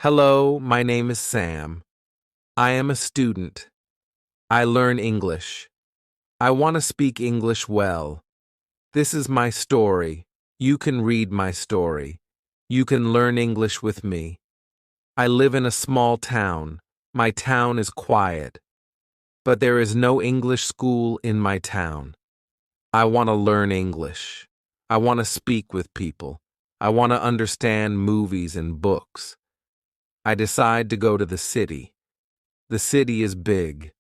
Hello, my name is Sam. I am a student. I learn English. I want to speak English well. This is my story. You can read my story. You can learn English with me. I live in a small town. My town is quiet. But there is no English school in my town. I want to learn English. I want to speak with people. I want to understand movies and books. I decide to go to the city. The city is big.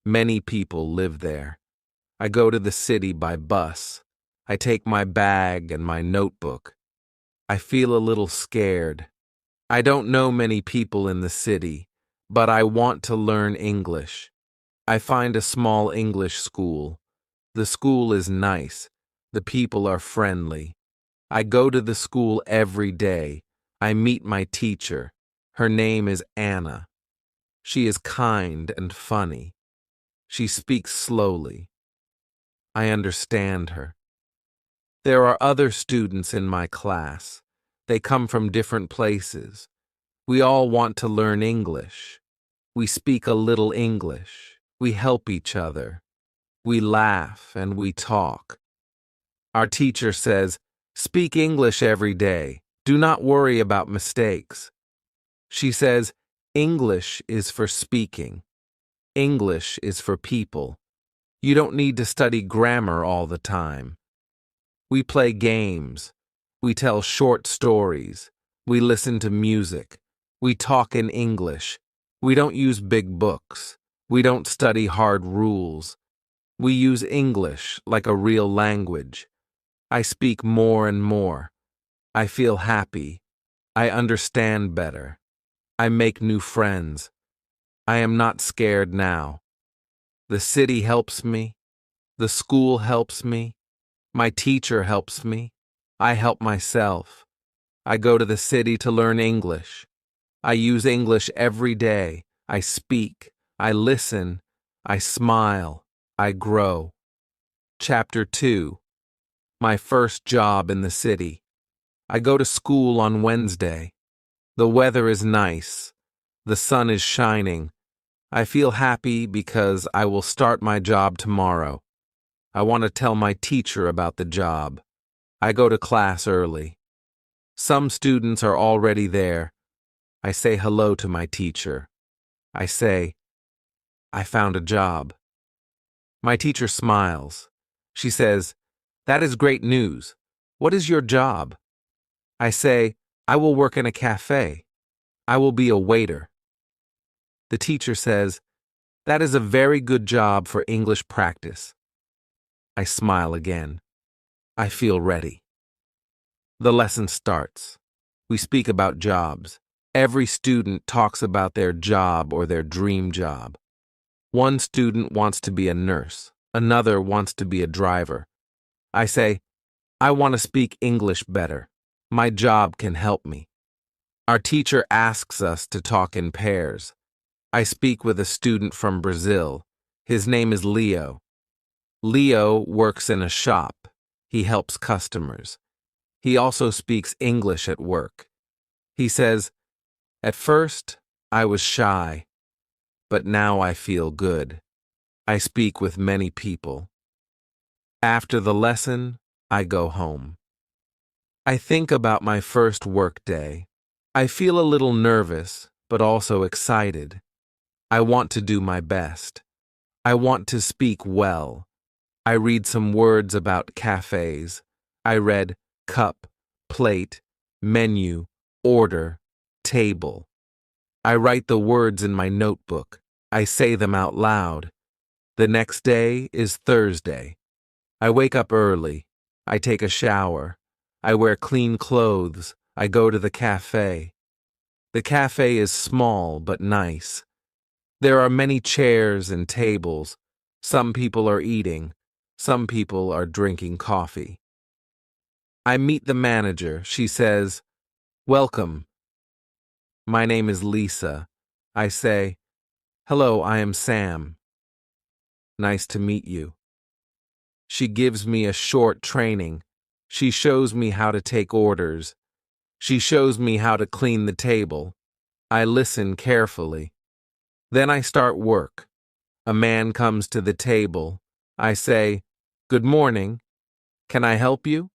Many people live there. I go to the city by bus. I take my bag and my notebook. I feel a little scared. I don't know many people in the city, but I want to learn English. I find a small English school. The school is nice. The people are friendly. I go to the school every day. I meet my teacher. Her name is Anna. She is kind and funny. She speaks slowly. I understand her. There are other students in my class. They come from different places. We all want to learn English. We speak a little English. We help each other. We laugh and we talk. Our teacher says, "Speak English every day. Do not worry about mistakes." She says, English is for speaking. English is for people. You don't need to study grammar all the time. We play games. We tell short stories. We listen to music. We talk in English. We don't use big books. We don't study hard rules. We use English like a real language. I speak more and more. I feel happy. I understand better. I make new friends. I am not scared now. The city helps me. The school helps me. My teacher helps me. I help myself. I go to the city to learn English. I use English every day. I speak. I listen. I smile. I grow. Chapter 2. My first job in the city. I go to school on Wednesday. The weather is nice. The sun is shining. I feel happy because I will start my job tomorrow. I want to tell my teacher about the job. I go to class early. Some students are already there. I say hello to my teacher. I say, I found a job. My teacher smiles. She says, "That is great news. What is your job?" I say, "I will work in a cafe. I will be a waiter." The teacher says, "That is a very good job for English practice." I smile again. I feel ready. The lesson starts. We speak about jobs. Every student talks about their job or their dream job. One student wants to be a nurse. Another wants to be a driver. I say, "I want to speak English better. My job can help me." Our teacher asks us to talk in pairs. I speak with a student from Brazil. His name is Leo. Leo works in a shop. He helps customers. He also speaks English at work. He says, "At first, I was shy, but now I feel good. I speak with many people." After the lesson, I go home. I think about my first work day. I feel a little nervous, but also excited. I want to do my best. I want to speak well. I read some words about cafes. I read cup, plate, menu, order, table. I write the words in my notebook. I say them out loud. The next day is Thursday. I wake up early. I take a shower. I wear clean clothes. I go to the cafe. The cafe is small but nice. There are many chairs and tables. Some people are eating. Some people are drinking coffee. I meet the manager. She says, "Welcome. My name is Lisa." I say, "Hello, I am Sam." "Nice to meet you." She gives me a short training. She shows me how to take orders. She shows me how to clean the table. I listen carefully. Then I start work. A man comes to the table. I say, "Good morning. Can I help you?"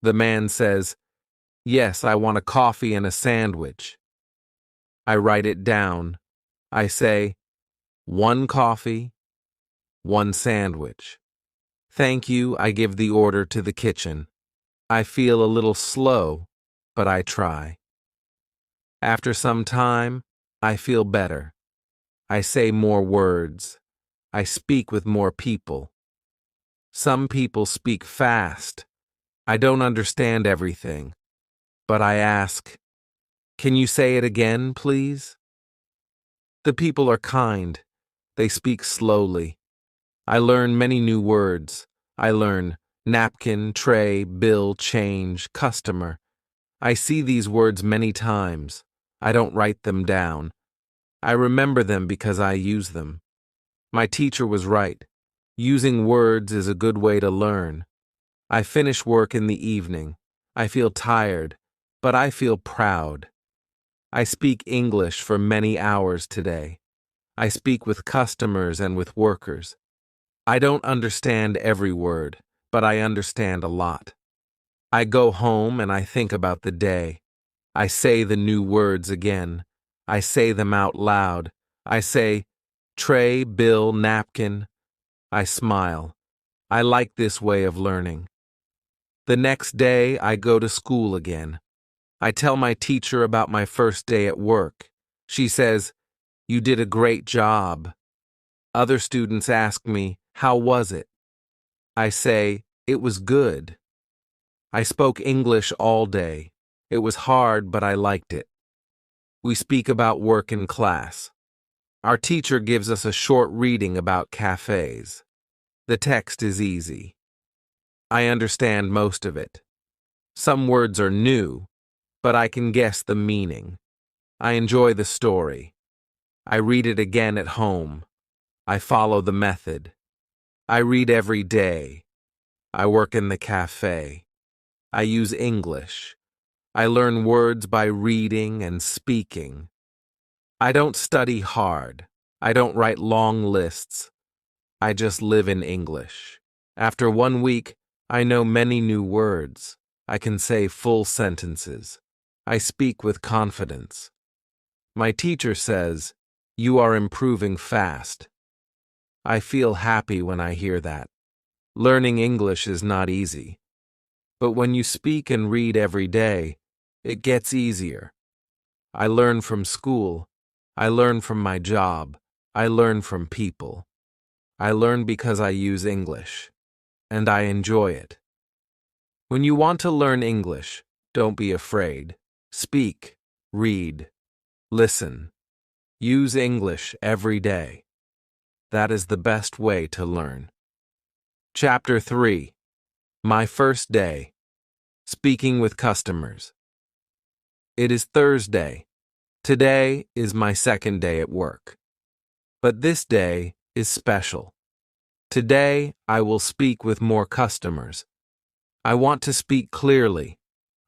The man says, "Yes, I want a coffee and a sandwich." I write it down. I say, "One coffee, one sandwich." "Thank you." I give the order to the kitchen. I feel a little slow, but I try. After some time, I feel better. I say more words. I speak with more people. Some people speak fast. I don't understand everything, but I ask, "Can you say it again, please?" The people are kind. They speak slowly. I learn many new words. I learn napkin, tray, bill, change, customer. I see these words many times. I don't write them down. I remember them because I use them. My teacher was right. Using words is a good way to learn. I finish work in the evening. I feel tired, but I feel proud. I speak English for many hours today. I speak with customers and with workers. I don't understand every word, but I understand a lot. I go home and I think about the day. I say the new words again. I say them out loud. I say, tray, bill, napkin. I smile. I like this way of learning. The next day, I go to school again. I tell my teacher about my first day at work. She says, "You did a great job." Other students ask me, "How was it?" I say, "It was good." I spoke English all day. It was hard, but I liked it. We speak about work in class. Our teacher gives us a short reading about cafes. The text is easy. I understand most of it. Some words are new, but I can guess the meaning. I enjoy the story. I read it again at home. I follow the method. I read every day. I work in the cafe. I use English. I learn words by reading and speaking. I don't study hard. I don't write long lists. I just live in English. After 1 week, I know many new words. I can say full sentences. I speak with confidence. My teacher says, "You are improving fast." I feel happy when I hear that. Learning English is not easy. But when you speak and read every day, it gets easier. I learn from school. I learn from my job. I learn from people. I learn because I use English, and I enjoy it. When you want to learn English, don't be afraid. Speak, read, listen. Use English every day. That is the best way to learn. Chapter 3. My first day. Speaking with customers. It is Thursday. Today is my second day at work. But this day is special. Today I will speak with more customers. I want to speak clearly.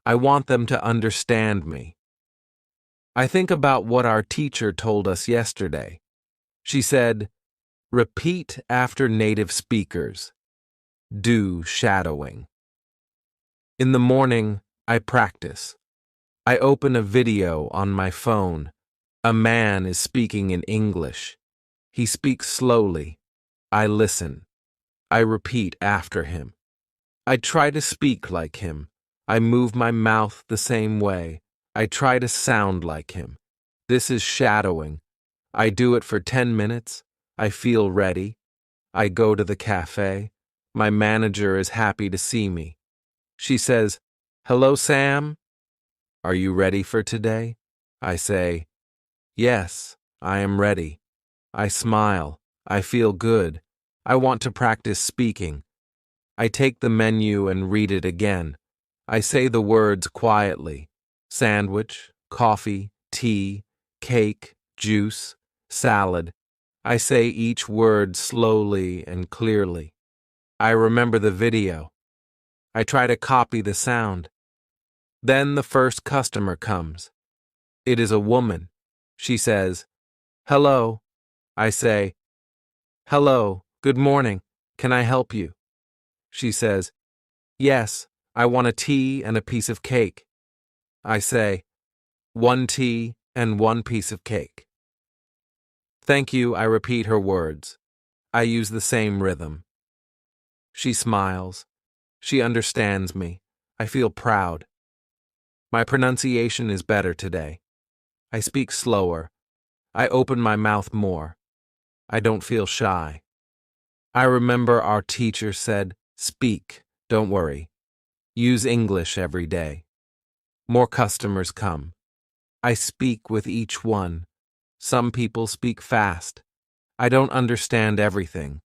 I want them to understand me. I think about what our teacher told us yesterday. She said, "Repeat after native speakers. Do shadowing." In the morning, I practice. I open a video on my phone. A man is speaking in English. He speaks slowly. I listen. I repeat after him. I try to speak like him. I move my mouth the same way. I try to sound like him. This is shadowing. I do it for 10 minutes. I feel ready. I go to the cafe. My manager is happy to see me. She says, "Hello, Sam. Are you ready for today?" I say, "Yes, I am ready." I smile. I feel good. I want to practice speaking. I take the menu and read it again. I say the words quietly. Sandwich, coffee, tea, cake, juice, salad. I say each word slowly and clearly. I remember the video. I try to copy the sound. Then the first customer comes. It is a woman. She says, "Hello." I say, "Hello, good morning. Can I help you?" She says, "Yes, I want a tea and a piece of cake." I say, "One tea and one piece of cake." "Thank you," I repeat her words. I use the same rhythm. She smiles. She understands me. I feel proud. My pronunciation is better today. I speak slower. I open my mouth more. I don't feel shy. I remember our teacher said, "Speak, don't worry. Use English every day." More customers come. I speak with each one. Some people speak fast. I don't understand everything.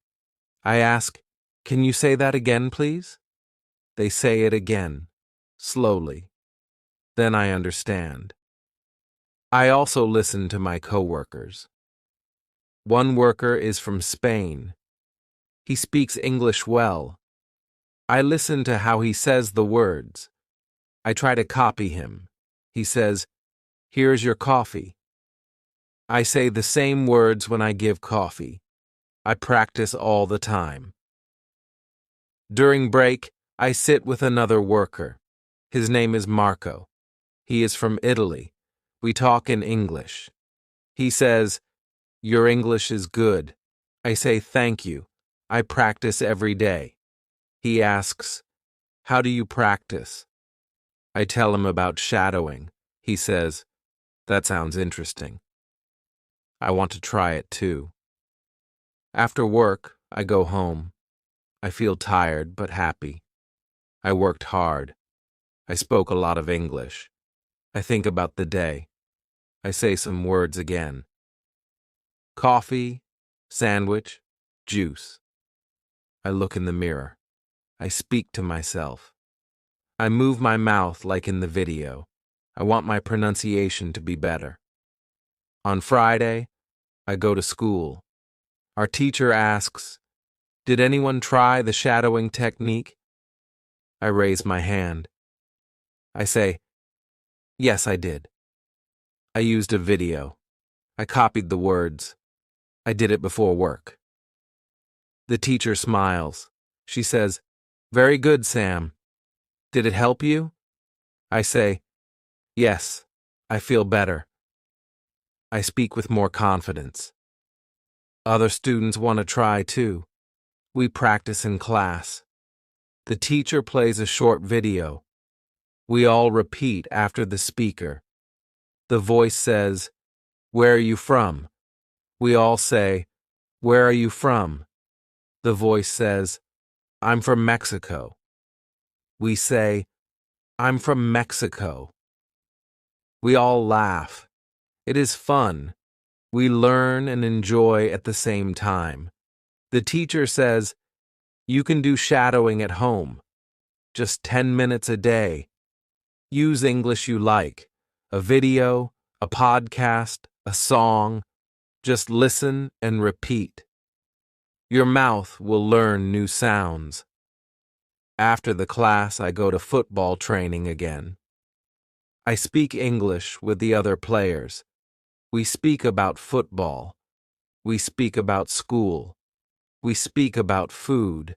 I ask, "Can you say that again, please?" They say it again, slowly. Then I understand. I also listen to my coworkers. One worker is from Spain. He speaks English well. I listen to how he says the words. I try to copy him. He says, "Here's your coffee." I say the same words when I give coffee. I practice all the time. During break, I sit with another worker. His name is Marco. He is from Italy. We talk in English. He says, "Your English is good." I say, "Thank you. I practice every day." He asks, "How do you practice?" I tell him about shadowing. He says, "That sounds interesting. I want to try it too." After work, I go home. I feel tired but happy. I worked hard. I spoke a lot of English. I think about the day. I say some words again. Coffee, sandwich, juice. I look in the mirror. I speak to myself. I move my mouth like in the video. I want my pronunciation to be better. On Friday, I go to school. Our teacher asks, "Did anyone try the shadowing technique?" I raise my hand. I say, "Yes, I did." I used a video. I copied the words. I did it before work. The teacher smiles. She says, "Very good, Sam. Did it help you?" I say, "Yes, I feel better." I speak with more confidence. Other students want to try too. We practice in class. The teacher plays a short video. We all repeat after the speaker. The voice says, "Where are you from?" We all say, "Where are you from?" The voice says, "I'm from Mexico." We say, "I'm from Mexico." We all laugh. It is fun. We learn and enjoy at the same time. The teacher says, "You can do shadowing at home. Just 10 minutes a day. Use English you like. A video, a podcast, a song. Just listen and repeat. Your mouth will learn new sounds." After the class, I go to football training again. I speak English with the other players. We speak about football. We speak about school. We speak about food.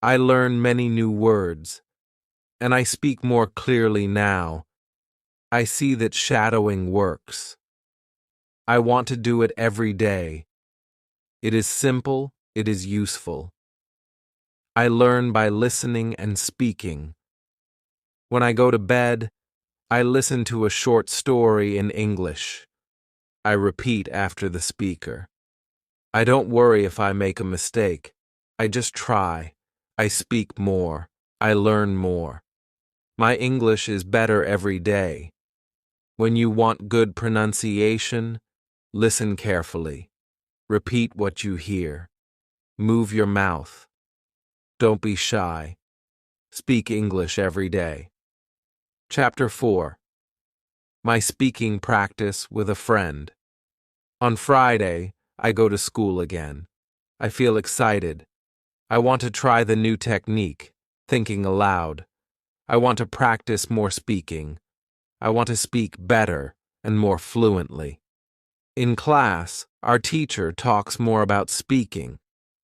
I learn many new words, and I speak more clearly now. I see that shadowing works. I want to do it every day. It is simple, it is useful. I learn by listening and speaking. When I go to bed, I listen to a short story in English. I repeat after the speaker. I don't worry if I make a mistake. I just try. I speak more. I learn more. My English is better every day. When you want good pronunciation, listen carefully. Repeat what you hear. Move your mouth. Don't be shy. Speak English every day. Chapter 4. My speaking practice with a friend. On Friday, I go to school again. I feel excited. I want to try the new technique, thinking aloud. I want to practice more speaking. I want to speak better and more fluently. In class, our teacher talks more about speaking.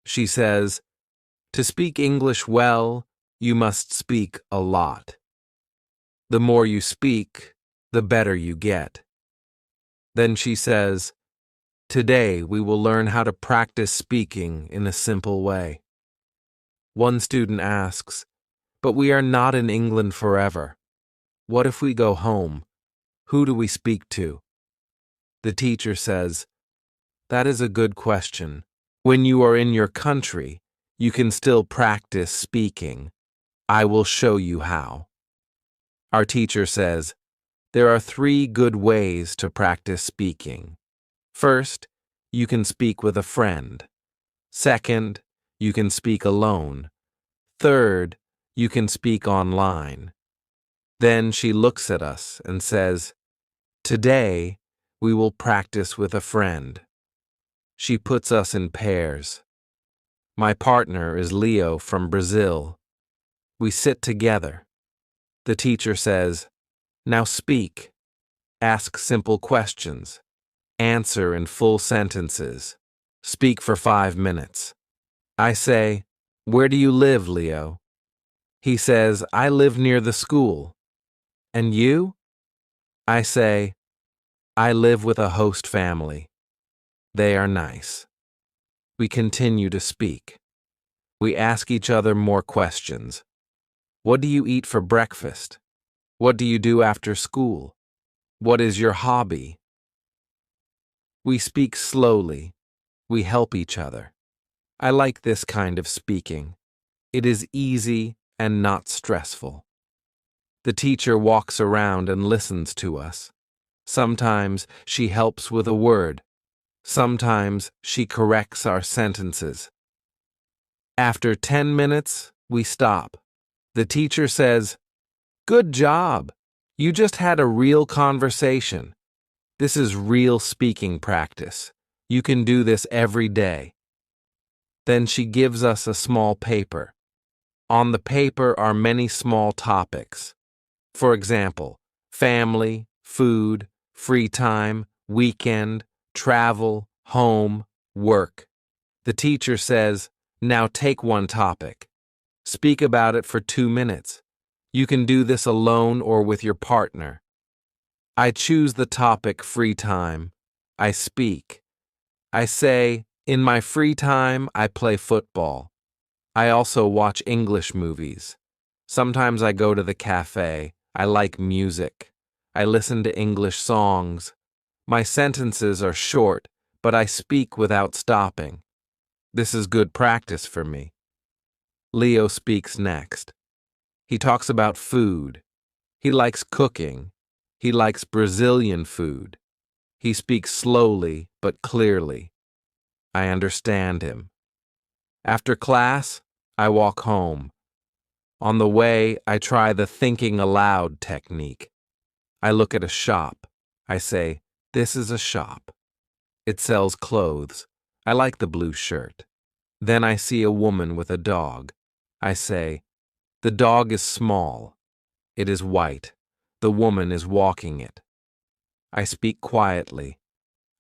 She says, "To speak English well, you must speak a lot. The more you speak, the better you get." Then she says, "Today we will learn how to practice speaking in a simple way." One student asks, "But we are not in England forever. What if we go home? Who do we speak to?" The teacher says, "That is a good question. When you are in your country, you can still practice speaking. I will show you how." Our teacher says, there are 3 good ways to practice speaking. First, you can speak with a friend. Second, you can speak alone. Third, you can speak online. Then she looks at us and says, "Today, we will practice with a friend." She puts us in pairs. My partner is Leo from Brazil. We sit together. The teacher says, "Now speak. Ask simple questions. Answer in full sentences. Speak for 5 minutes." I say, "Where do you live, Leo?" He says, "I live near the school." "And you?" I say, "I live with a host family. They are nice." We continue to speak. We ask each other more questions. What do you eat for breakfast? What do you do after school? What is your hobby? We speak slowly. We help each other. I like this kind of speaking. It is easy and not stressful. The teacher walks around and listens to us. Sometimes she helps with a word. Sometimes she corrects our sentences. After 10 minutes, we stop. The teacher says, "Good job. You just had a real conversation. This is real speaking practice. You can do this every day." Then she gives us a small paper. On the paper are many small topics. For example, family, food, free time, weekend, travel, home, work. The teacher says, "Now take one topic. Speak about it for 2 minutes. You can do this alone or with your partner." I choose the topic free time. I speak. I say, "In my free time, I play football. I also watch English movies. Sometimes I go to the cafe. I like music. I listen to English songs. My sentences are short, but I speak without stopping. This is good practice for me." Leo speaks next. He talks about food. He likes cooking. He likes Brazilian food. He speaks slowly but clearly. I understand him. After class, I walk home. On the way, I try the thinking aloud technique. I look at a shop. I say, "This is a shop. It sells clothes. I like the blue shirt." Then I see a woman with a dog. I say, "The dog is small. It is white. The woman is walking it." I speak quietly.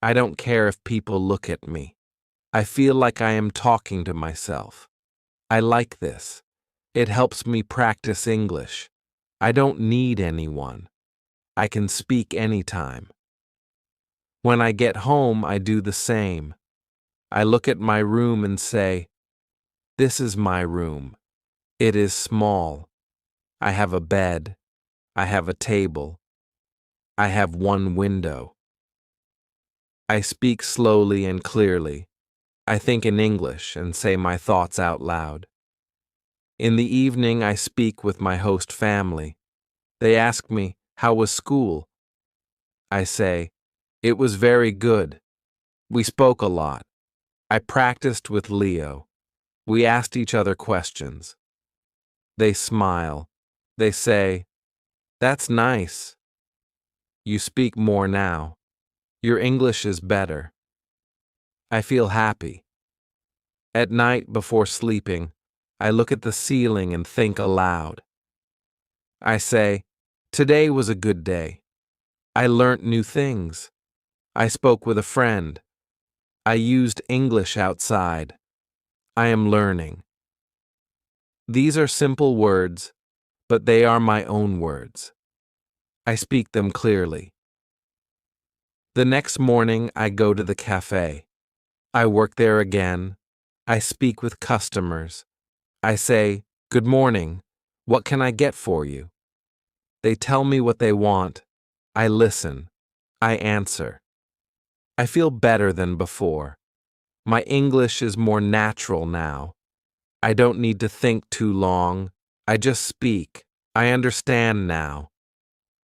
I don't care if people look at me. I feel like I am talking to myself. I like this. It helps me practice English. I don't need anyone. I can speak anytime. When I get home, I do the same. I look at my room and say, "This is my room. It is small. I have a bed. I have a table. I have one window." I speak slowly and clearly. I think in English and say my thoughts out loud. In the evening, I speak with my host family. They ask me, "How was school?" I say, "It was very good. We spoke a lot. I practiced with Leo. We asked each other questions." They smile. They say, "That's nice. You speak more now. Your English is better." I feel happy. At night before sleeping, I look at the ceiling and think aloud. I say, "Today was a good day. I learnt new things. I spoke with a friend. I used English outside. I am learning. These are simple words, but they are my own words. I speak them clearly. The next morning, I go to the cafe. I work there again. I speak with customers. I say, "Good morning. What can I get for you?" They tell me what they want. I listen. I answer. I feel better than before. My English is more natural now. I don't need to think too long. I just speak. I understand now.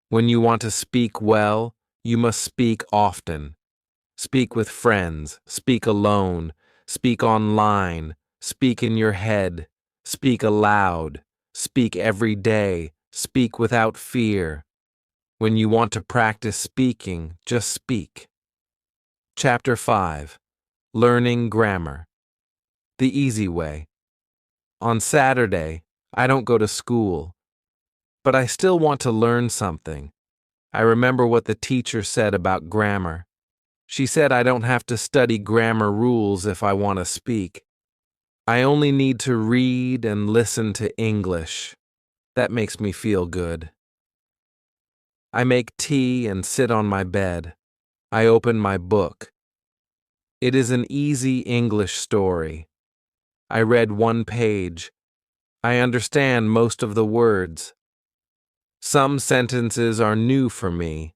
When you want to speak well, you must speak often. Speak with friends, speak alone, speak online, speak in your head, speak aloud, speak every day, speak without fear. When you want to practice speaking, just speak. Chapter 5. Learning Grammar. The Easy Way. On Saturday, I don't go to school, but I still want to learn something. I remember what the teacher said about grammar. She said I don't have to study grammar rules if I want to speak. I only need to read and listen to English. That makes me feel good. I make tea and sit on my bed. I open my book. It is an easy English story. I read one page. I understand most of the words. Some sentences are new for me,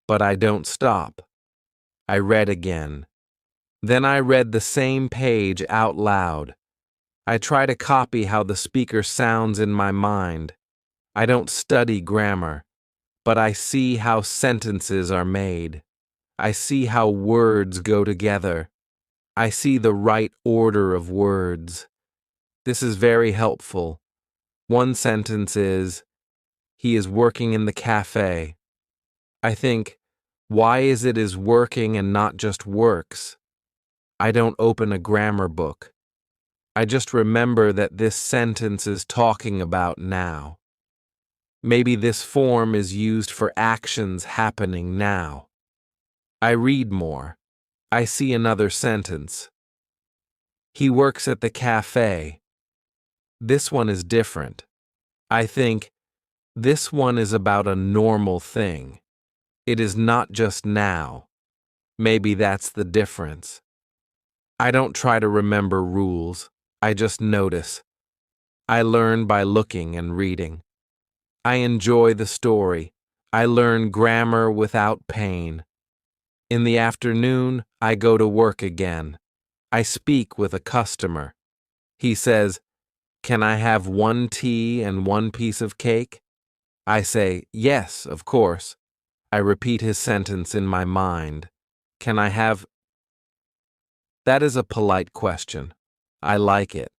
but I don't stop. I read again. Then I read the same page out loud. I try to copy how the speaker sounds in my mind. I don't study grammar, but I see how sentences are made. I see how words go together. I see the right order of words. This is very helpful. One sentence is, "He is working in the cafe." I think, why is it is working and not just works? I don't open a grammar book. I just remember that this sentence is talking about now. Maybe this form is used for actions happening now. I read more. I see another sentence. He works at the cafe. This one is different. I think, this one is about a normal thing. It is not just now. Maybe that's the difference. I don't try to remember rules. I just notice. I learn by looking and reading. I enjoy the story. I learn grammar without pain. In the afternoon, I go to work again. I speak with a customer. He says, "Can I have one tea and one piece of cake?" I say, "Yes, of course." I repeat his sentence in my mind. Can I have? That is a polite question. I like it.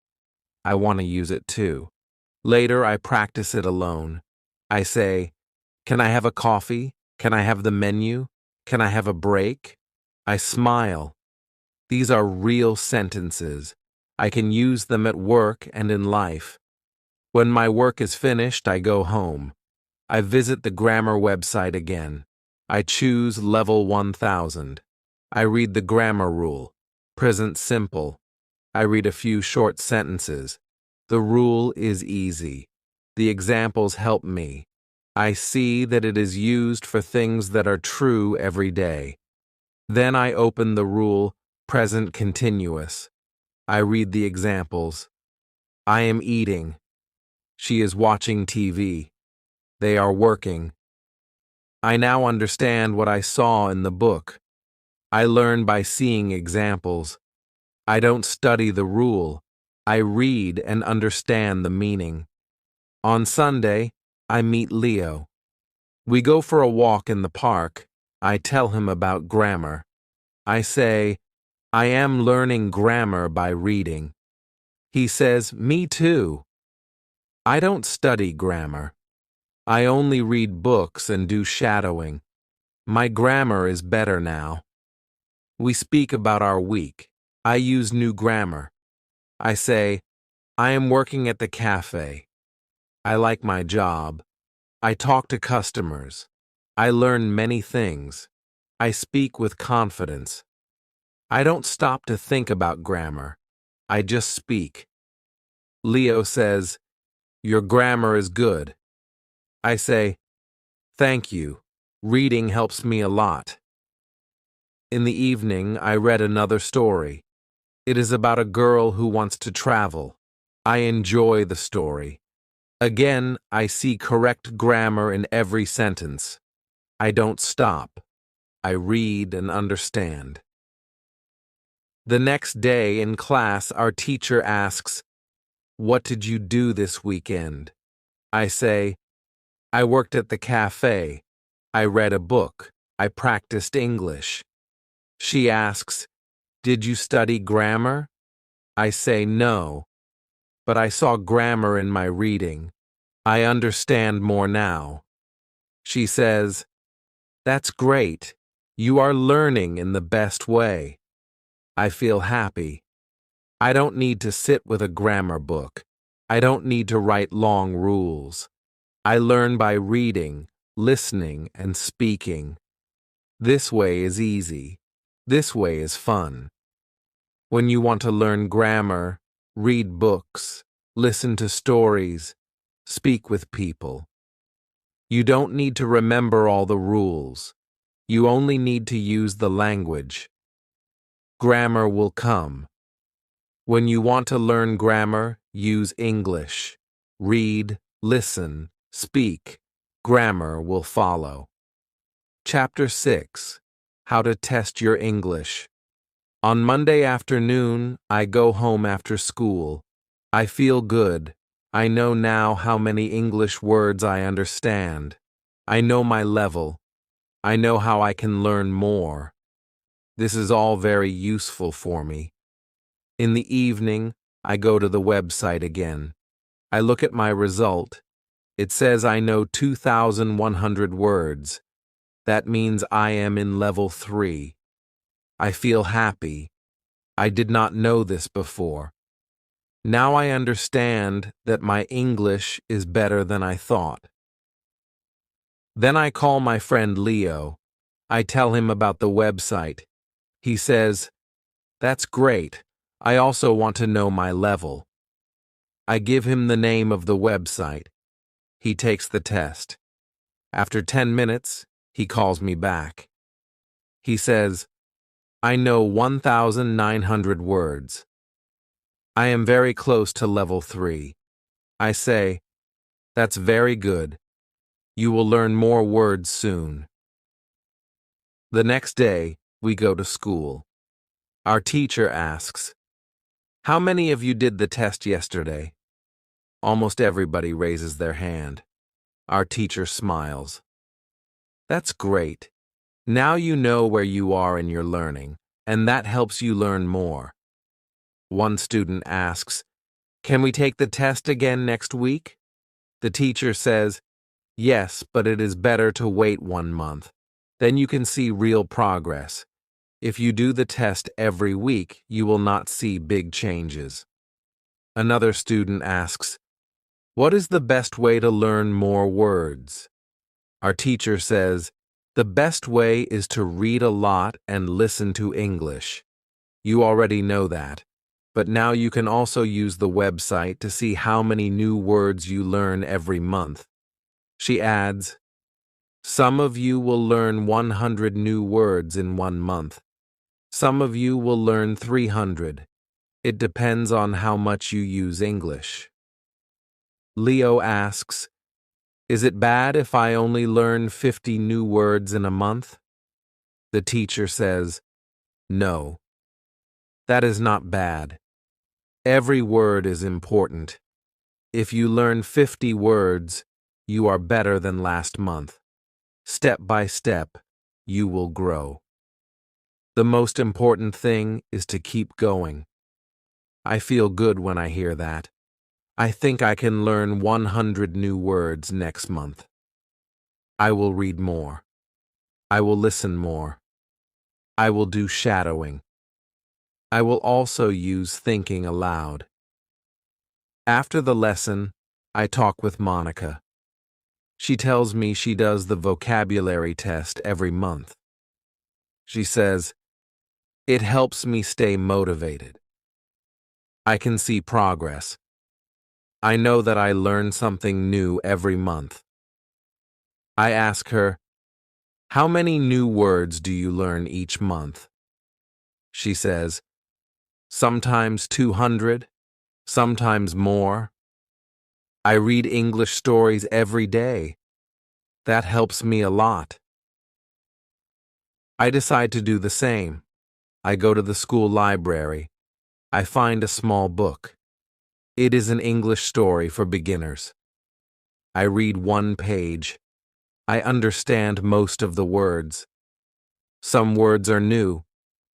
I want to use it too. Later, I practice it alone. I say, "Can I have a coffee? Can I have the menu? Can I have a break?" I smile. These are real sentences. I can use them at work and in life. When my work is finished, I go home. I visit the grammar website again. I choose level 1000. I read the grammar rule. Present simple. I read a few short sentences. The rule is easy. The examples help me. I see that it is used for things that are true every day. Then I open the rule, present continuous. I read the examples. I am eating. She is watching TV. They are working. I now understand what I saw in the book. I learn by seeing examples. I don't study the rule. I read and understand the meaning. On Sunday, I meet Leo. We go for a walk in the park. I tell him about grammar. I say, "I am learning grammar by reading." He says, "Me too." I don't study grammar. I only read books and do shadowing. My grammar is better now. We speak about our week. I use new grammar. I say, "I am working at the cafe. I like my job. I talk to customers. I learn many things. I speak with confidence. I don't stop to think about grammar. I just speak. Leo says, "Your grammar is good." I say, "Thank you. Reading helps me a lot." In the evening, I read another story. It is about a girl who wants to travel. I enjoy the story. Again, I see correct grammar in every sentence. I don't stop. I read and understand. The next day in class, our teacher asks, "What did you do this weekend?" I say, "I worked at the cafe. I read a book. I practiced English." She asks, "Did you study grammar?" I say no, but I saw grammar in my reading. I understand more now. She says, "That's great. You are learning in the best way." I feel happy. I don't need to sit with a grammar book. I don't need to write long rules. I learn by reading, listening, and speaking. This way is easy. This way is fun. When you want to learn grammar, read books, listen to stories, speak with people. You don't need to remember all the rules. You only need to use the language. Grammar will come. When you want to learn grammar, use English. Read, listen, speak. Grammar will follow. Chapter 6. How to Test Your English. On Monday afternoon, I go home after school. I feel good. I know now how many English words I understand. I know my level. I know how I can learn more. This is all very useful for me. In the evening, I go to the website again. I look at my result. It says I know 2,100 words. That means I am in level 3. I feel happy. I did not know this before. Now I understand that my English is better than I thought. Then I call my friend Leo. I tell him about the website. He says, "That's great. I also want to know my level." I give him the name of the website. He takes the test. After 10 minutes, he calls me back. He says, "I know 1,900 words. I am very close to level 3. I say, "That's very good. You will learn more words soon." The next day, we go to school. Our teacher asks, "How many of you did the test yesterday?" Almost everybody raises their hand. Our teacher smiles. "That's great. Now you know where you are in your learning, and that helps you learn more." One student asks, "Can we take the test again next week?" The teacher says, "Yes, but it is better to wait 1 month. Then you can see real progress. If you do the test every week, you will not see big changes." Another student asks, "What is the best way to learn more words?" Our teacher says, "The best way is to read a lot and listen to English." You already know that, but now you can also use the website to see how many new words you learn every month. She adds, "Some of you will learn 100 new words in 1 month. Some of you will learn 300. It depends on how much you use English." Leo asks, "Is it bad if I only learn 50 new words in a month?" The teacher says, "No. That is not bad. Every word is important. If you learn 50 words, you are better than last month. Step by step, you will grow. The most important thing is to keep going." I feel good when I hear that. I think I can learn 100 new words next month. I will read more. I will listen more. I will do shadowing. I will also use thinking aloud. After the lesson, I talk with Monica. She tells me she does the vocabulary test every month. She says, "It helps me stay motivated. I can see progress. I know that I learn something new every month." I ask her, "How many new words do you learn each month?" She says, "Sometimes 200, sometimes more. I read English stories every day. That helps me a lot." I decide to do the same. I go to the school library. I find a small book. It is an English story for beginners. I read one page. I understand most of the words. Some words are new.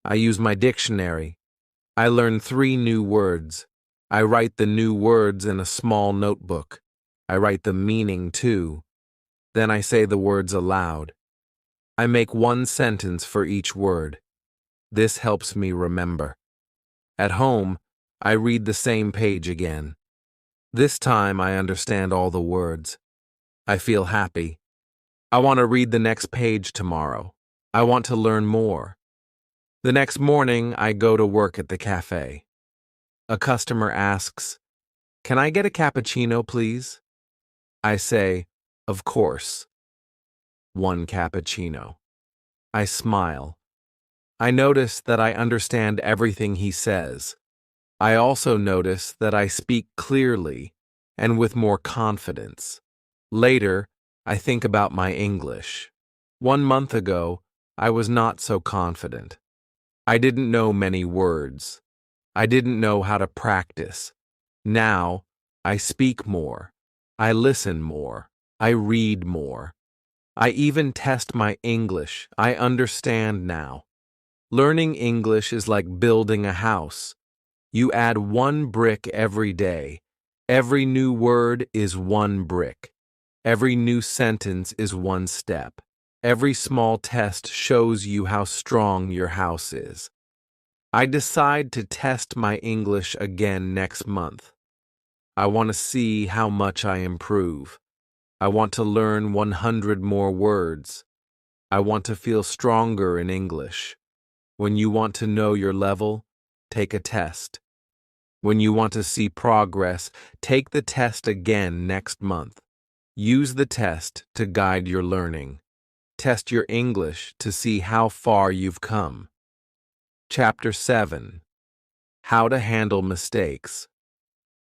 I use my dictionary. I learn 3 new words. I write the new words in a small notebook. I write the meaning too. Then I say the words aloud. I make 1 sentence for each word. This helps me remember. At home, I read the same page again. This time I understand all the words. I feel happy. I want to read the next page tomorrow. I want to learn more. The next morning, I go to work at the cafe. A customer asks, "Can I get a cappuccino, please?" I say, "Of course." 1 cappuccino. I smile. I notice that I understand everything he says. I also notice that I speak clearly and with more confidence. Later, I think about my English. 1 month ago, I was not so confident. I didn't know many words. I didn't know how to practice. Now, I speak more. I listen more. I read more. I even test my English. I understand now. Learning English is like building a house. You add 1 brick every day. Every new word is 1 brick. Every new sentence is 1 step. Every small test shows you how strong your house is. I decide to test my English again next month. I want to see how much I improve. I want to learn 100 more words. I want to feel stronger in English. When you want to know your level, take a test. When you want to see progress, take the test again next month. Use the test to guide your learning. Test your English to see how far you've come. Chapter 7. How to Handle Mistakes.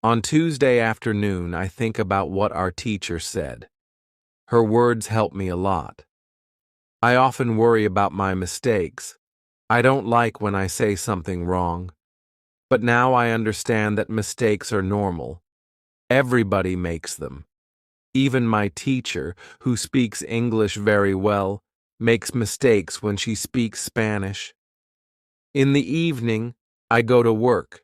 On Tuesday afternoon, I think about what our teacher said. Her words help me a lot. I often worry about my mistakes. I don't like when I say something wrong. But now I understand that mistakes are normal. Everybody makes them. Even my teacher, who speaks English very well, makes mistakes when she speaks Spanish. In the evening, I go to work.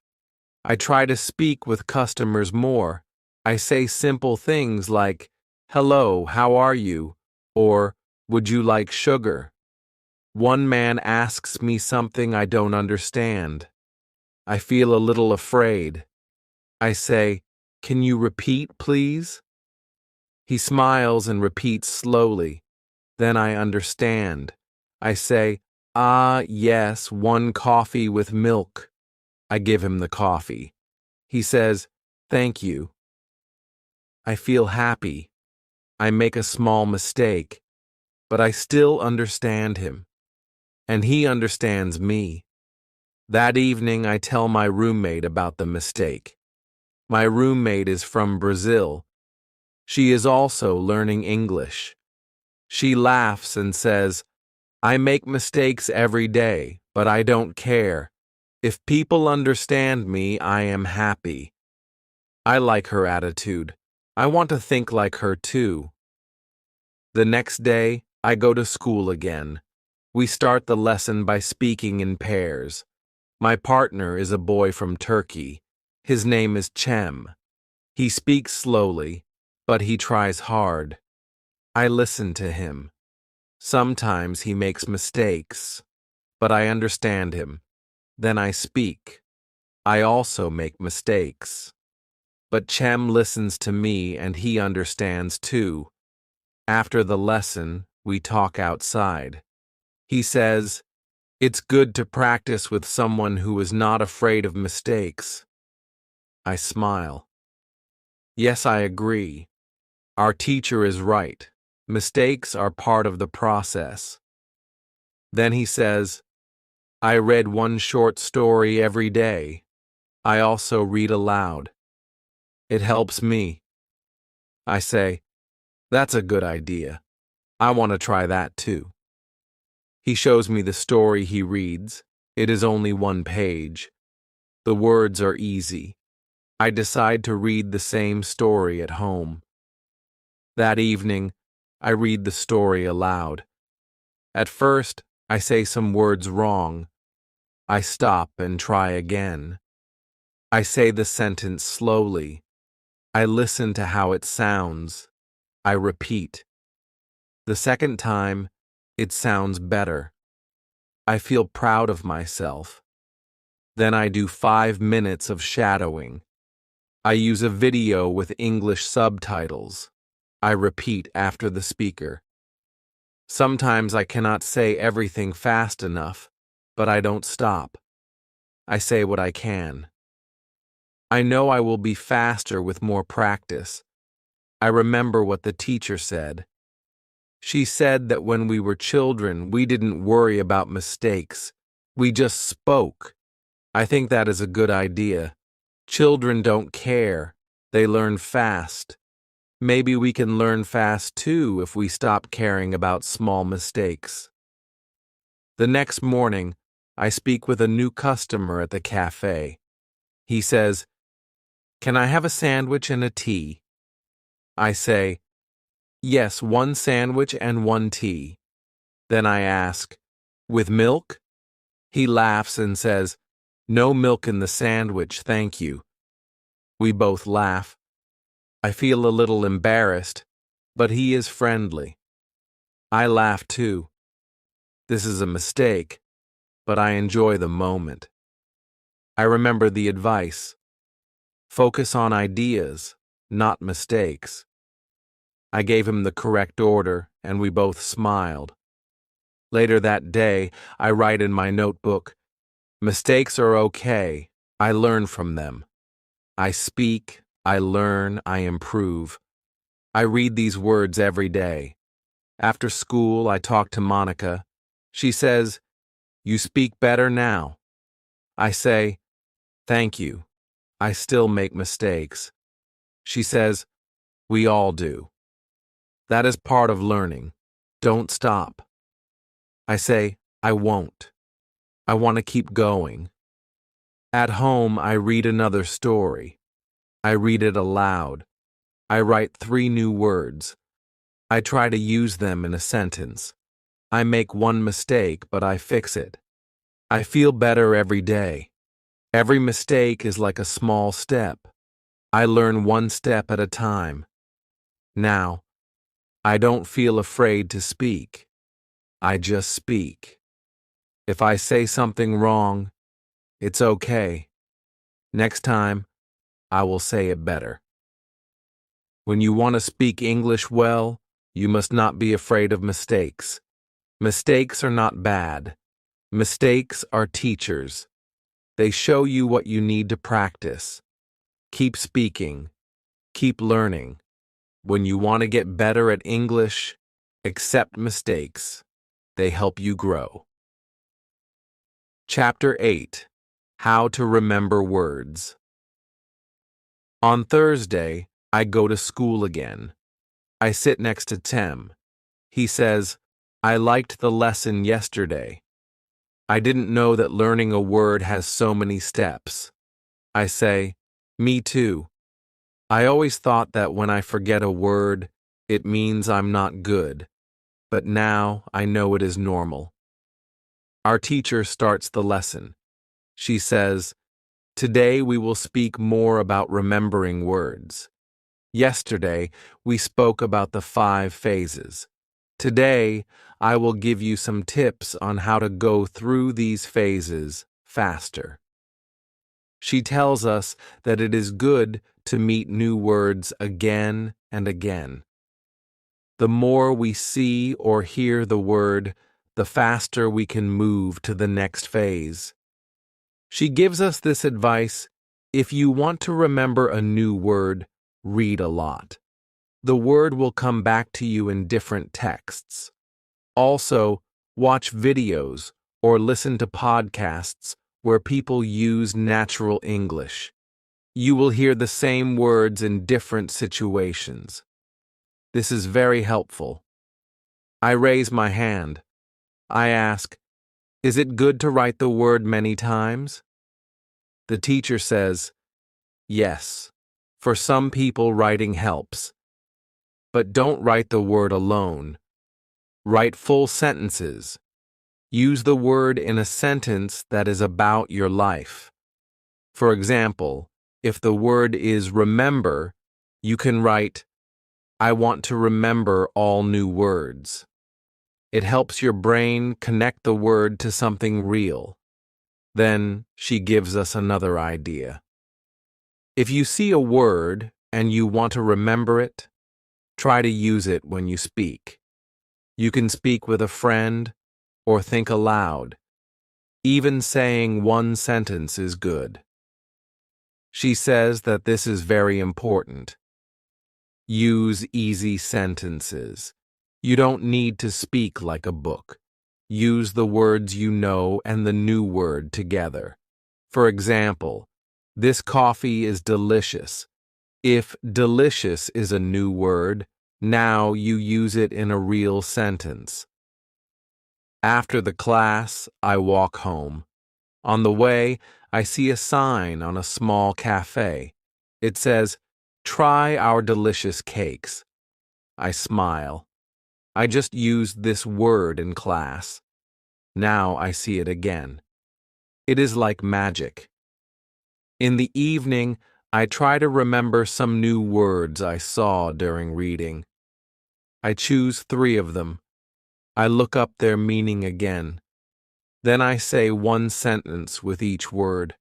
I try to speak with customers more. I say simple things like, "Hello, how are you?" or "Would you like sugar?" One man asks me something I don't understand. I feel a little afraid. I say, "Can you repeat, please?" He smiles and repeats slowly. Then I understand. I say, "Ah, yes, 1 coffee with milk." I give him the coffee. He says, "Thank you." I feel happy. I make a small mistake, but I still understand him, and he understands me. That evening, I tell my roommate about the mistake. My roommate is from Brazil. She is also learning English. She laughs and says, "I make mistakes every day, but I don't care. If people understand me, I am happy." I like her attitude. I want to think like her too. The next day, I go to school again. We start the lesson by speaking in pairs. My partner is a boy from Turkey. His name is Cem. He speaks slowly, but he tries hard. I listen to him. Sometimes he makes mistakes, but I understand him. Then I speak. I also make mistakes. But Cem listens to me and he understands too. After the lesson, we talk outside. He says, It's good to practice with someone who is not afraid of mistakes. I smile. Yes, I agree. Our teacher is right. Mistakes are part of the process. Then he says, I read one short story every day. I also read aloud. It helps me. I say, that's a good idea. I want to try that too. He shows me the story he reads. It is only one page. The words are easy. I decide to read the same story at home. That evening, I read the story aloud. At first, I say some words wrong. I stop and try again. I say the sentence slowly. I listen to how it sounds. I repeat. The second time, it sounds better. I feel proud of myself. Then I do 5 minutes of shadowing. I use a video with English subtitles. I repeat after the speaker. Sometimes I cannot say everything fast enough, but I don't stop. I say what I can. I know I will be faster with more practice. I remember what the teacher said. She said that when we were children, we didn't worry about mistakes. We just spoke. I think that is a good idea. Children don't care. They learn fast. Maybe we can learn fast too if we stop caring about small mistakes. The next morning, I speak with a new customer at the cafe. He says, "Can I have a sandwich and a tea?" I say, "Yes, one sandwich and one tea." Then I ask, "With milk?" He laughs and says, "No milk in the sandwich, thank you." We both laugh. I feel a little embarrassed, but he is friendly. I laugh too. This is a mistake, but I enjoy the moment. I remember the advice. Focus on ideas, not mistakes. I gave him the correct order, and we both smiled. Later that day, I write in my notebook, "Mistakes are okay. I learn from them. I speak, I learn, I improve." I read these words every day. After school, I talk to Monica. She says, "You speak better now." I say, "Thank you. I still make mistakes." She says, "We all do." That is part of learning. Don't stop. I say, "I won't. I want to keep going." At home, I read another story. I read it aloud. I write 3 new words. I try to use them in a sentence. I make one mistake, but I fix it. I feel better every day. Every mistake is like a small step. I learn one step at a time. Now, I don't feel afraid to speak. I just speak. If I say something wrong, it's okay. Next time, I will say it better. When you want to speak English well, you must not be afraid of mistakes. Mistakes are not bad. Mistakes are teachers. They show you what you need to practice. Keep speaking. Keep learning. When you want to get better at English, accept mistakes. They help you grow. Chapter 8. How to Remember Words. On Thursday, I go to school again. I sit next to Tim. He says, "I liked the lesson yesterday. I didn't know that learning a word has so many steps." I say, "Me too. I always thought that when I forget a word, it means I'm not good. But now I know it is normal." Our teacher starts the lesson. She says, "Today we will speak more about remembering words. Yesterday we spoke about the 5 phases. Today I will give you some tips on how to go through these phases faster." She tells us that it is good to meet new words again and again. The more we see or hear the word, the faster we can move to the next phase. She gives us this advice: if you want to remember a new word, read a lot. The word will come back to you in different texts. Also, watch videos or listen to podcasts where people use natural English. You will hear the same words in different situations. This is very helpful. I raise my hand. I ask, is it good to write the word many times? The teacher says, yes. For some people, writing helps. But don't write the word alone. Write full sentences. Use the word in a sentence that is about your life. For example, if the word is remember, you can write, I want to remember all new words. It helps your brain connect the word to something real. Then she gives us another idea. If you see a word and you want to remember it, try to use it when you speak. You can speak with a friend or think aloud. Even saying one sentence is good. She says that this is very important. Use easy sentences. You don't need to speak like a book. Use the words you know and the new word together. For example, this coffee is delicious. If delicious is a new word, now you use it in a real sentence. After the class, I walk home. On the way, I see a sign on a small cafe. It says, try our delicious cakes. I smile. I just used this word in class. Now I see it again. It is like magic. In the evening, I try to remember some new words I saw during reading. I choose 3 of them. I look up their meaning again. Then I say one sentence with each word.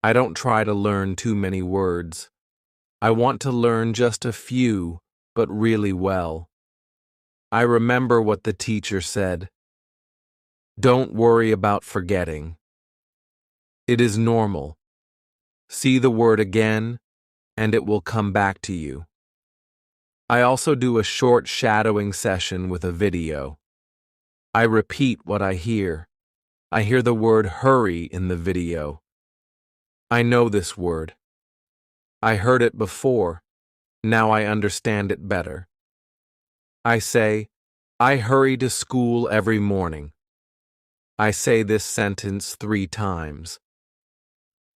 I don't try to learn too many words. I want to learn just a few, but really well. I remember what the teacher said. Don't worry about forgetting. It is normal. See the word again, and it will come back to you. I also do a short shadowing session with a video. I repeat what I hear. I hear the word hurry in the video. I know this word. I heard it before. Now I understand it better. I say, I hurry to school every morning. I say this sentence 3 times.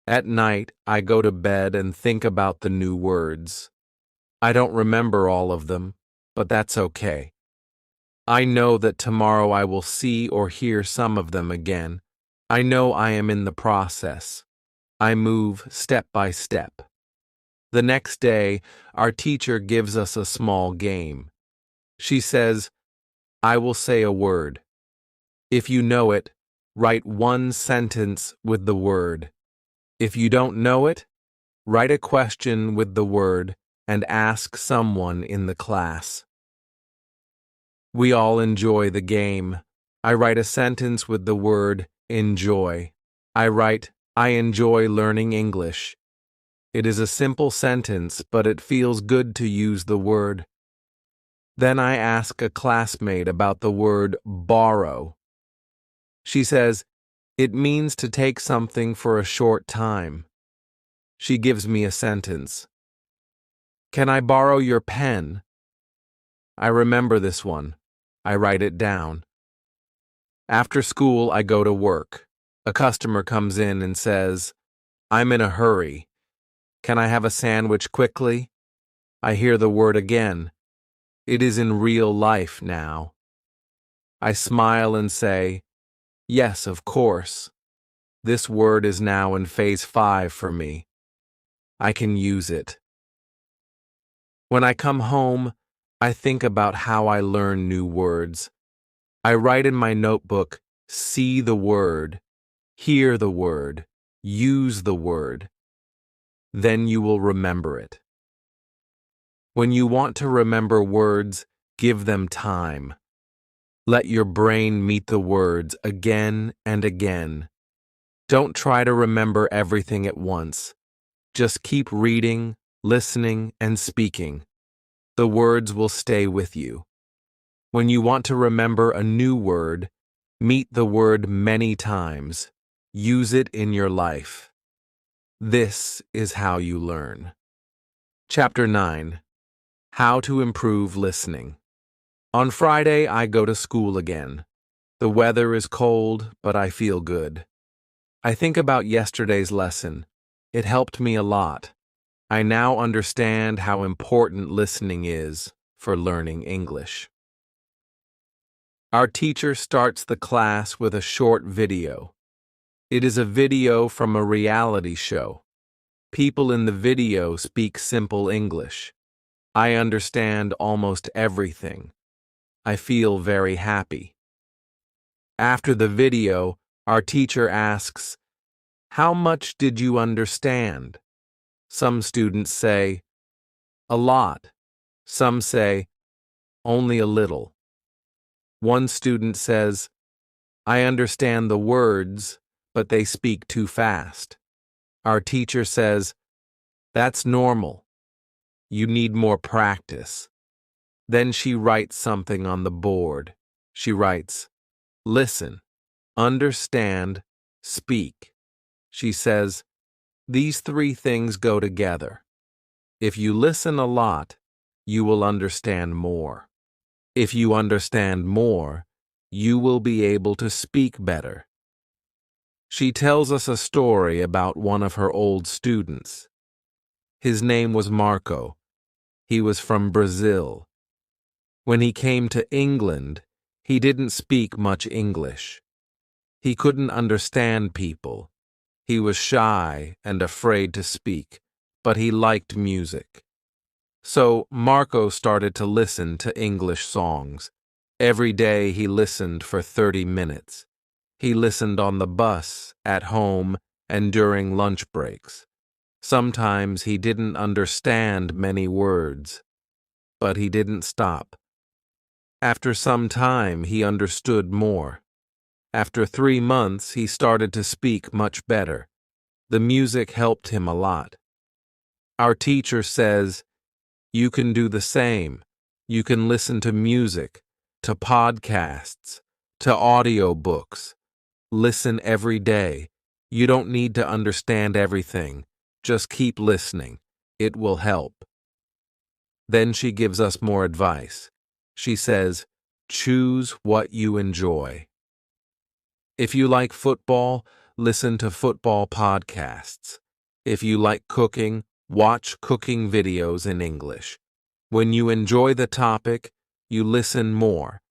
At night, I go to bed and think about the new words. I don't remember all of them, but that's okay. I know that tomorrow I will see or hear some of them again. I know I am in the process. I move step by step. The next day, our teacher gives us a small game. She says, I will say a word. If you know it, write one sentence with the word. If you don't know it, write a question with the word and ask someone in the class. We all enjoy the game. I write a sentence with the word enjoy. I write, I enjoy learning English. It is a simple sentence, but it feels good to use the word. Then I ask a classmate about the word borrow. She says, it means to take something for a short time. She gives me a sentence. Can I borrow your pen? I remember this one. I write it down. After school, I go to work. A customer comes in and says, I'm in a hurry. Can I have a sandwich quickly? I hear the word again. It is in real life now. I smile and say, yes, of course. This word is now in phase 5 for me. I can use it. When I come home, I think about how I learn new words. I write in my notebook, see the word, hear the word, use the word. Then you will remember it. When you want to remember words, give them time. Let your brain meet the words again and again. Don't try to remember everything at once. Just keep reading, listening, and speaking. The words will stay with you. When you want to remember a new word, meet the word many times. Use it in your life. This is how you learn. Chapter 9. How to improve listening. On Friday, I go to school again. The weather is cold, but I feel good. I think about yesterday's lesson. It helped me a lot. I now understand how important listening is for learning English. Our teacher starts the class with a short video. It is a video from a reality show. People in the video speak simple English. I understand almost everything. I feel very happy. After the video, our teacher asks, "How much did you understand?" Some students say, "A lot." Some say, "Only a little." One student says, "I understand the words, but they speak too fast." Our teacher says, "That's normal. You need more practice." Then she writes something on the board. She writes, "Listen, understand, speak." She says, "These three things go together. If you listen a lot, you will understand more. If you understand more, you will be able to speak better." She tells us a story about one of her old students. His name was Marco. He was from Brazil. When he came to England, he didn't speak much English. He couldn't understand people. He was shy and afraid to speak, but he liked music. So Marco started to listen to English songs. Every day he listened for 30 minutes. He listened on the bus, at home, and during lunch breaks. Sometimes he didn't understand many words, but he didn't stop. After some time, he understood more. After 3 months, he started to speak much better. The music helped him a lot. Our teacher says, "You can do the same. You can listen to music, to podcasts, to audiobooks. Listen every day. You don't need to understand everything. Just keep listening. It will help." Then she gives us more advice. She says, "Choose what you enjoy." If you like football, listen to football podcasts. If you like cooking, watch cooking videos in English. When you enjoy the topic, you listen more.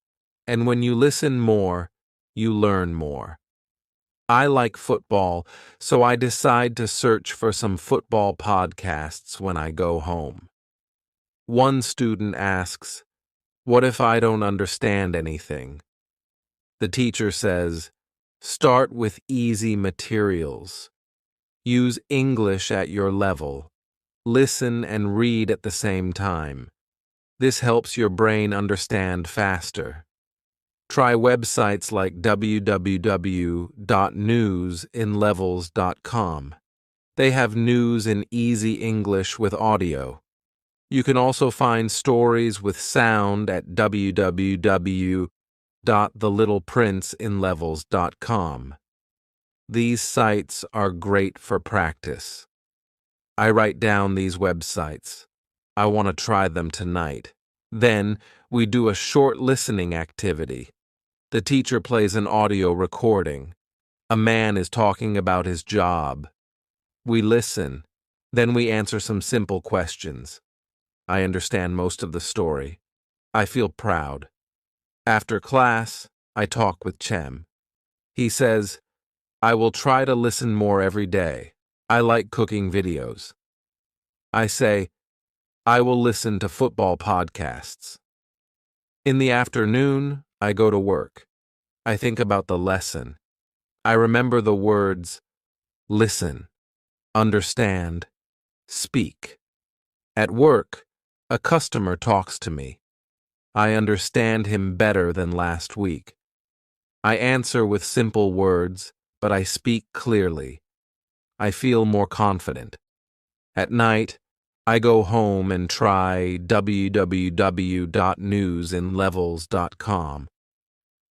And when you listen more, you learn more. I like football, so I decide to search for some football podcasts when I go home. One student asks, "What if I don't understand anything?" The teacher says, "Start with easy materials. Use English at your level. Listen and read at the same time. This helps your brain understand faster." Try websites like www.newsinlevels.com. They have news in easy English with audio. You can also find stories with sound at www.thelittleprinceinlevels.com. These sites are great for practice. I write down these websites. I want to try them tonight. Then we do a short listening activity. The teacher plays an audio recording. A man is talking about his job. We listen. Then we answer some simple questions. I understand most of the story. I feel proud. After class, I talk with Chem. He says, "I will try to listen more every day. I like cooking videos." I say, "I will listen to football podcasts." In the afternoon, I go to work. I think about the lesson. I remember the words, listen, understand, speak. At work, a customer talks to me. I understand him better than last week. I answer with simple words, but I speak clearly. I feel more confident. At night, I go home and try www.newsinlevels.com.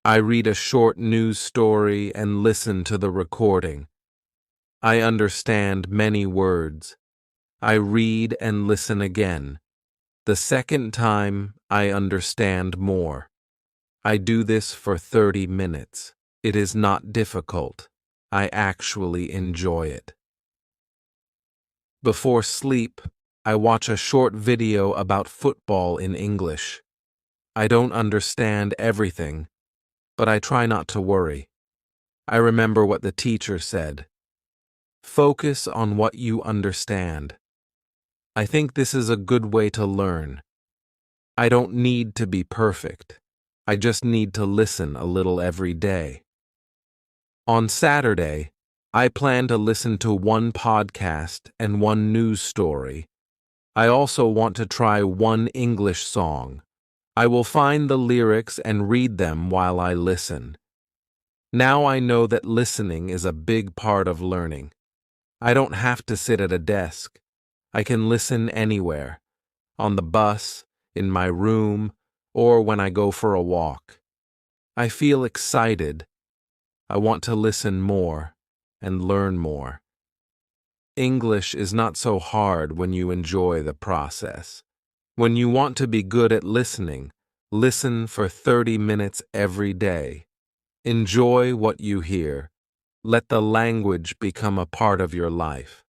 I read a short news story and listen to the recording. I understand many words. I read and listen again. The second time, I understand more. I do this for 30 minutes. It is not difficult. I actually enjoy it. Before sleep, I watch a short video about football in English. I don't understand everything, but I try not to worry. I remember what the teacher said. Focus on what you understand. I think this is a good way to learn. I don't need to be perfect. I just need to listen a little every day. On Saturday, I plan to listen to one podcast and one news story. I also want to try one English song. I will find the lyrics and read them while I listen. Now I know that listening is a big part of learning. I don't have to sit at a desk. I can listen anywhere, on the bus, in my room, or when I go for a walk. I feel excited. I want to listen more and learn more. English is not so hard when you enjoy the process. When you want to be good at listening, listen for 30 minutes every day. Enjoy what you hear. Let the language become a part of your life.